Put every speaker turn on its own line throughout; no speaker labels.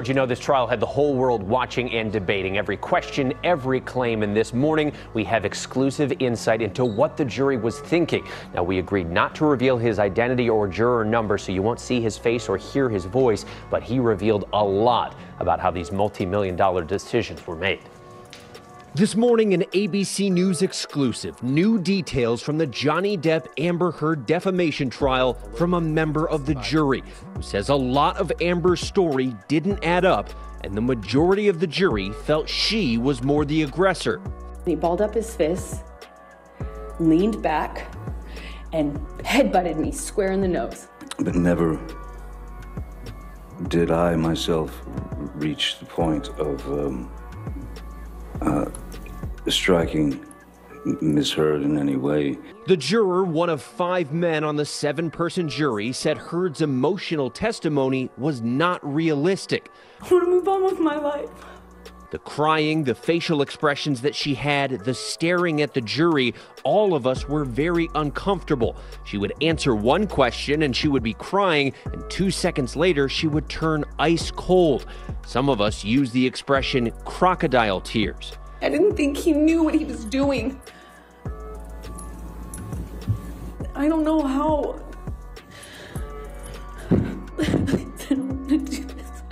you know, this trial had the whole world watching and debating every question, every claim. And this morning, we have exclusive insight into what the jury was thinking. Now, we agreed not to reveal his identity or juror number, so you won't see his face or hear his voice, but he revealed a lot about how these multi-million-dollar decisions were made. This morning, an ABC News exclusive. New details from the Johnny Depp-Amber Heard defamation trial from a member of the jury who says a lot of Amber's story didn't add up, and the majority of the jury felt she was more the aggressor.
He balled up his fists, leaned back, and headbutted me square in the nose.
But never did I myself reach the point of striking Ms. Heard in any way.
The juror, one of 5 men on the 7-person jury, said Heard's emotional testimony was not realistic.
I want to move on with my life.
The crying, the facial expressions that she had, the staring at the jury, all of us were very uncomfortable. She would answer one question and she would be crying, and 2 seconds later she would turn ice cold. Some of us use the expression crocodile tears.
I didn't think he knew what he was doing. I don't know how. I don't want to do this.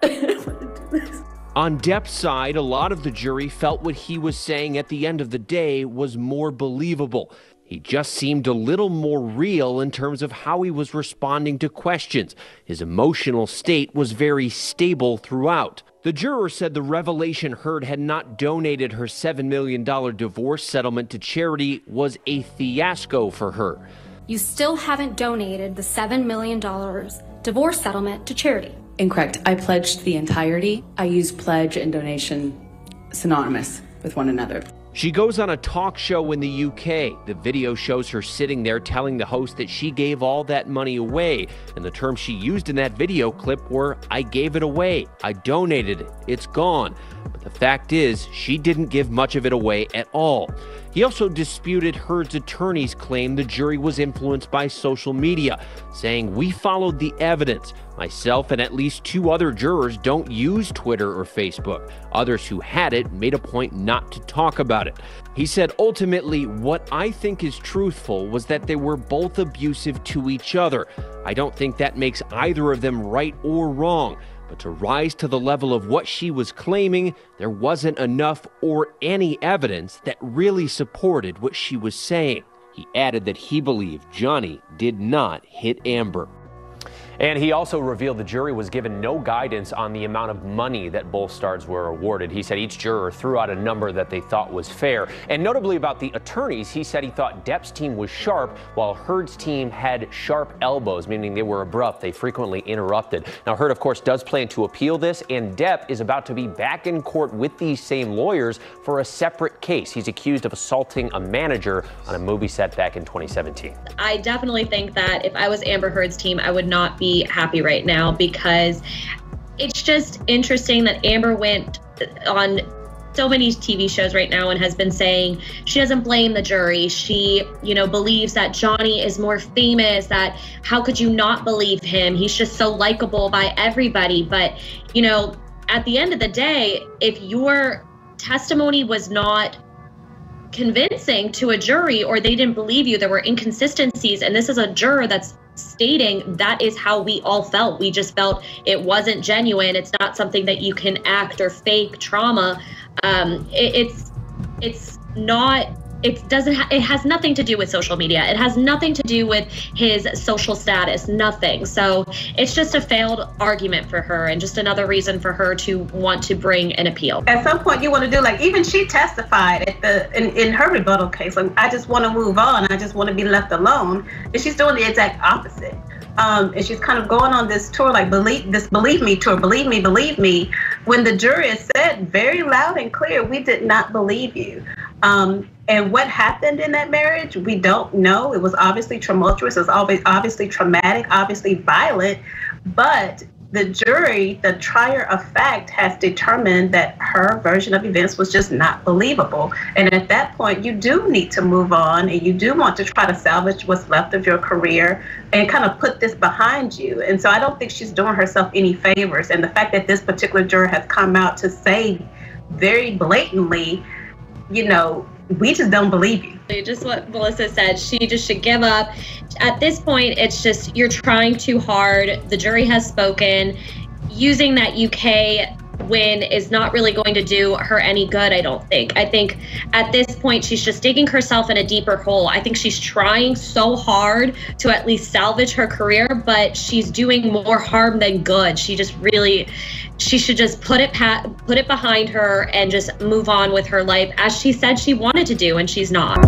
I don't want to do this.
On Depp's side, a lot of the jury felt what he was saying at the end of the day was more believable. He just seemed a little more real in terms of how he was responding to questions. His emotional state was very stable throughout. The juror said the revelation Heard had not donated her $7 million divorce settlement to charity was a fiasco for her.
You still haven't donated the $7 million divorce settlement to charity.
Incorrect. I pledged the entirety. I use pledge and donation synonymous with one another.
She goes on a talk show in the UK. The video shows her sitting there telling the host that she gave all that money away. And the terms she used in that video clip were, "I gave it away. I donated it. It's gone." But the fact is, she didn't give much of it away at all. He also disputed Heard's attorney's claim the jury was influenced by social media, saying, "We followed the evidence. Myself and at least 2 other jurors don't use Twitter or Facebook. Others who had it made a point not to talk about it." He said, "Ultimately, what I think is truthful was that they were both abusive to each other. I don't think that makes either of them right or wrong. But to rise to the level of what she was claiming, there wasn't enough or any evidence that really supported what she was saying." He added that he believed Johnny did not hit Amber. And he also revealed the jury was given no guidance on the amount of money that both stars were awarded. He said each juror threw out a number that they thought was fair. And notably about the attorneys, he said he thought Depp's team was sharp, while Heard's team had sharp elbows, meaning they were abrupt. They frequently interrupted. Now, Heard, of course, does plan to appeal this, and Depp is about to be back in court with these same lawyers for a separate case. He's accused of assaulting a manager on a movie set back in 2017.
I definitely think that if I was Amber Heard's team, I would not be happy right now, because it's just interesting that Amber went on so many TV shows right now and has been saying she doesn't blame the jury. She, believes that Johnny is more famous, that how could you not believe him? He's just so likable by everybody. But, at the end of the day, if your testimony was not convincing to a jury or they didn't believe you, there were inconsistencies, and this is a juror that's stating that is how we all felt. We just felt it wasn't genuine. It's not something that you can act or fake trauma. It's not. It has nothing to do with social media. It has nothing to do with his social status, nothing. So it's just a failed argument for her and just another reason for her to want to bring an appeal.
At some point you want to do, like, even she testified in her rebuttal case, like, I just want to move on. I just want to be left alone. And she's doing the exact opposite. And she's kind of going on this tour, like, believe me tour, believe me, when the jury has said very loud and clear, we did not believe you. And what happened in that marriage, we don't know. It was obviously tumultuous. It was obviously traumatic, obviously violent. But the jury, the trier of fact, has determined that her version of events was just not believable. And at that point, you do need to move on, and you do want to try to salvage what's left of your career and kind of put this behind you. And so I don't think she's doing herself any favors. And the fact that this particular juror has come out to say very blatantly, you know, we just don't believe you.
Just what Melissa said, she just should give up. At this point, it's just, you're trying too hard. The jury has spoken. Using that UK win is not really going to do her any good, I don't think. I think at this point, she's just digging herself in a deeper hole. I think she's trying so hard to at least salvage her career, but she's doing more harm than good. She should just put it behind her and just move on with her life, as she said she wanted to do, and she's not.